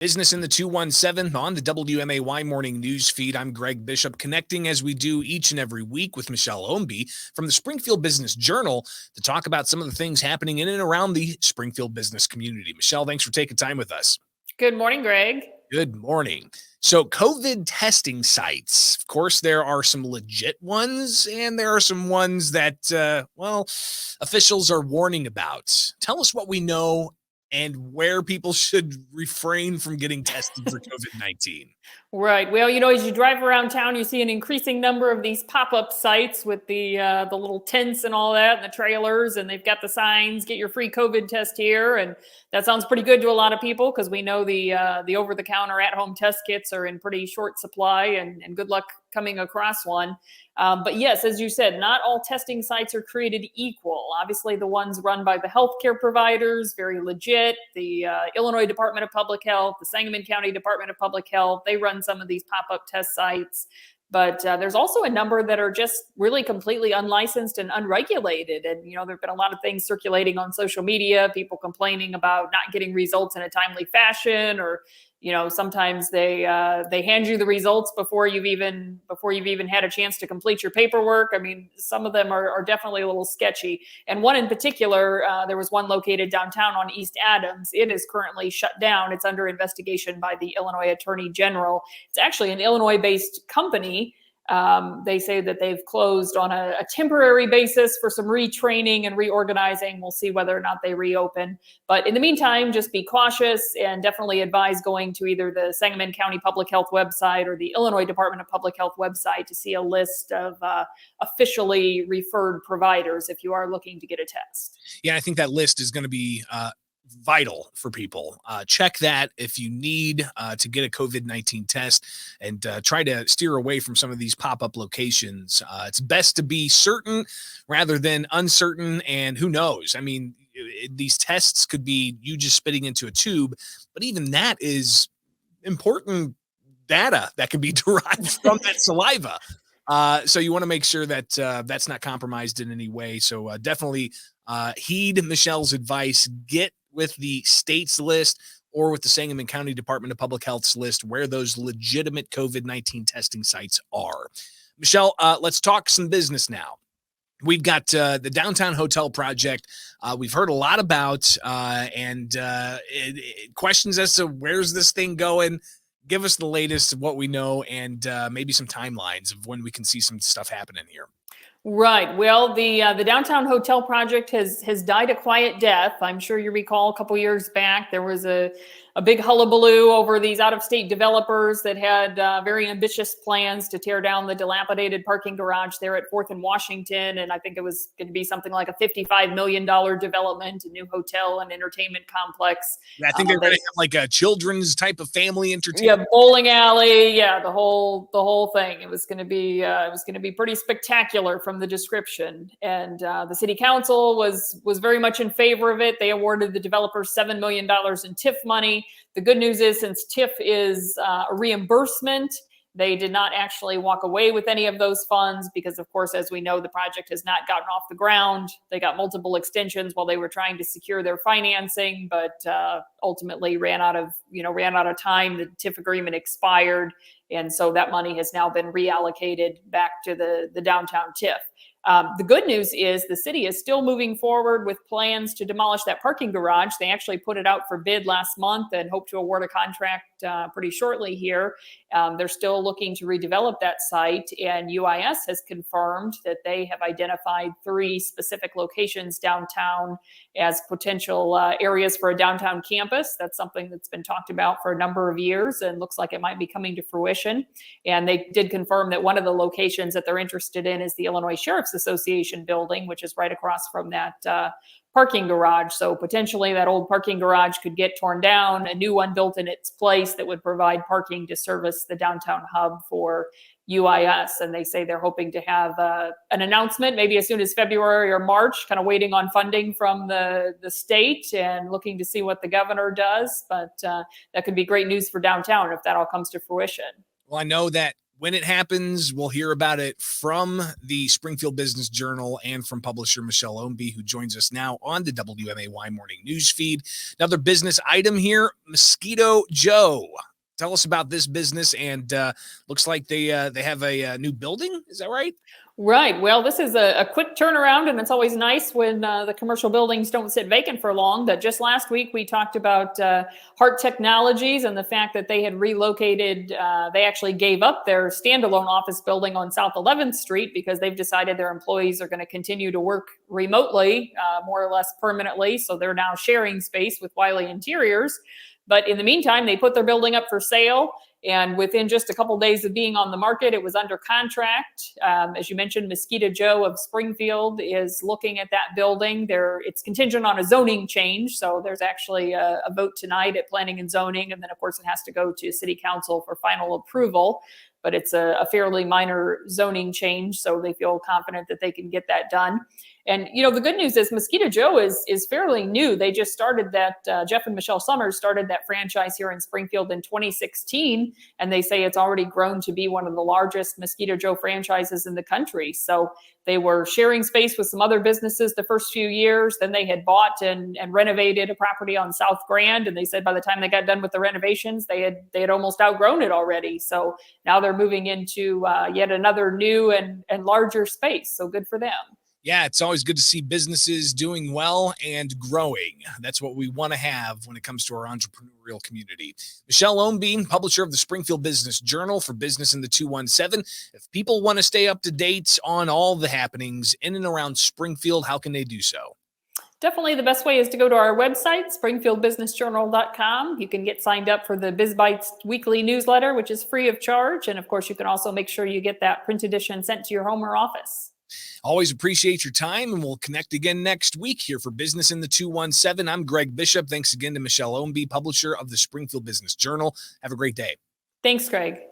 Business in the 217 on the WMAY morning news feed. I'm Greg Bishop, connecting as we do each and every week with Michelle Ownbey from the Springfield Business Journal to talk about some of the things happening in and around the Springfield business community. Michelle, thanks for taking time with us. Good morning, Greg. Good morning. So COVID testing sites, of course, there are some legit ones and there are some ones that, officials are warning about. Tell us what we know and where people should refrain from getting tested for COVID-19. Right. Well, as you drive around town, you see an increasing number of these pop-up sites with the little tents and all that, and the trailers, and they've got the signs, "Get your free COVID test here," and that sounds pretty good to a lot of people because we know the over-the-counter at-home test kits are in pretty short supply, and good luck coming across one. But yes, as you said, not all testing sites are created equal. Obviously, the ones run by the healthcare providers, very legit. The Illinois Department of Public Health, the Sangamon County Department of Public Health, they run some of these pop-up test sites. But there's also a number that are just really completely unlicensed and unregulated. And, there have been a lot of things circulating on social media, people complaining about not getting results in a timely fashion, or sometimes they hand you the results before you've even had a chance to complete your paperwork. I mean, some of them are definitely a little sketchy. And one in particular, there was one located downtown on East Adams. It is currently shut down. It's under investigation by the Illinois Attorney General. It's actually an Illinois-based company. They say that they've closed on a temporary basis for some retraining and reorganizing. We'll see whether or not they reopen. But in the meantime, just be cautious and definitely advise going to either the Sangamon County Public Health website or the Illinois Department of Public Health website to see a list of officially referred providers if you are looking to get a test. Yeah, I think that list is going to be vital for people. Check that if you need to get a COVID-19 test, and try to steer away from some of these pop-up locations. It's best to be certain rather than uncertain, and who knows? I mean, these tests could be you just spitting into a tube, but even that is important data that can be derived from that saliva. So you want to make sure that that's not compromised in any way. So definitely heed Michelle's advice. Get with the state's list or with the Sangamon County Department of Public Health's list where those legitimate COVID-19 testing sites are. Michelle, let's talk some business now. We've got the downtown hotel project we've heard a lot about, and questions as to where's this thing going. Give us the latest of what we know, and maybe some timelines of when we can see some stuff happening here. Right. Well, the downtown hotel project has died a quiet death. I'm sure you recall a couple years back there was a big hullabaloo over these out-of-state developers that had very ambitious plans to tear down the dilapidated parking garage there at 4th and Washington. And I think it was going to be something like a $55 million development, a new hotel and entertainment complex. Yeah, I think they're going to have like a children's type of family entertainment. Yeah, bowling alley. Yeah, the whole thing. It was going to be pretty spectacular from the description. And the city council was very much in favor of it. They awarded the developers $7 million in TIF money. The good news is, since TIF is a reimbursement, they did not actually walk away with any of those funds because, of course, as we know, the project has not gotten off the ground. They got multiple extensions while they were trying to secure their financing, but ultimately ran out of time. The TIF agreement expired, and so that money has now been reallocated back to the downtown TIF. The good news is the city is still moving forward with plans to demolish that parking garage. They actually put it out for bid last month and hope to award a contract pretty shortly here. They're still looking to redevelop that site, and UIS has confirmed that they have identified 3 specific locations downtown as potential areas for a downtown campus. That's something that's been talked about for a number of years and looks like it might be coming to fruition. And they did confirm that one of the locations that they're interested in is the Illinois Sheriff's Association building, which is right across from that parking garage. So potentially that old parking garage could get torn down, a new one built in its place that would provide parking to service the downtown hub for UIS. And they say they're hoping to have an announcement maybe as soon as February or March, kind of waiting on funding from the state and looking to see what the governor does. But that could be great news for downtown if that all comes to fruition. Well, I know that when it happens, we'll hear about it from the Springfield Business Journal and from publisher Michelle Ownbey, who joins us now on the WMAY morning news feed. Another business item here, Mosquito Joe. Tell us about this business, and looks like they have a new building. Is that right? Right. Well, this is a quick turnaround, and it's always nice when the commercial buildings don't sit vacant for long. That just last week we talked about Hart Technologies and the fact that they had relocated. They actually gave up their standalone office building on South 11th Street because they've decided their employees are going to continue to work remotely, more or less permanently. So they're now sharing space with Wiley Interiors. But in the meantime, they put their building up for sale. And within just a couple of days of being on the market, it was under contract. As you mentioned, Mosquito Joe of Springfield is looking at that building. It's contingent on a zoning change. So there's actually a vote tonight at Planning and Zoning. And then, of course, it has to go to City Council for final approval. But it's a fairly minor zoning change. So they feel confident that they can get that done. And, the good news is Mosquito Joe is fairly new. They just started that, Jeff and Michelle Summers started that franchise here in Springfield in 2016. And they say it's already grown to be one of the largest Mosquito Joe franchises in the country. So they were sharing space with some other businesses the first few years. Then they had bought and renovated a property on South Grand. And they said by the time they got done with the renovations, they had almost outgrown it already. So now they're moving into yet another new and larger space. So good for them. Yeah, it's always good to see businesses doing well and growing. That's what we want to have when it comes to our entrepreneurial community. Michelle Ownbey, publisher of the Springfield Business Journal for Business in the 217. If people want to stay up to date on all the happenings in and around Springfield, how can they do so? Definitely the best way is to go to our website, springfieldbusinessjournal.com. You can get signed up for the BizBytes weekly newsletter, which is free of charge. And of course, you can also make sure you get that print edition sent to your home or office. Always appreciate your time, and we'll connect again next week here for Business in the 217. I'm Greg Bishop. Thanks again to Michelle Ownbey, publisher of the Springfield Business Journal. Have a great day. Thanks, Greg.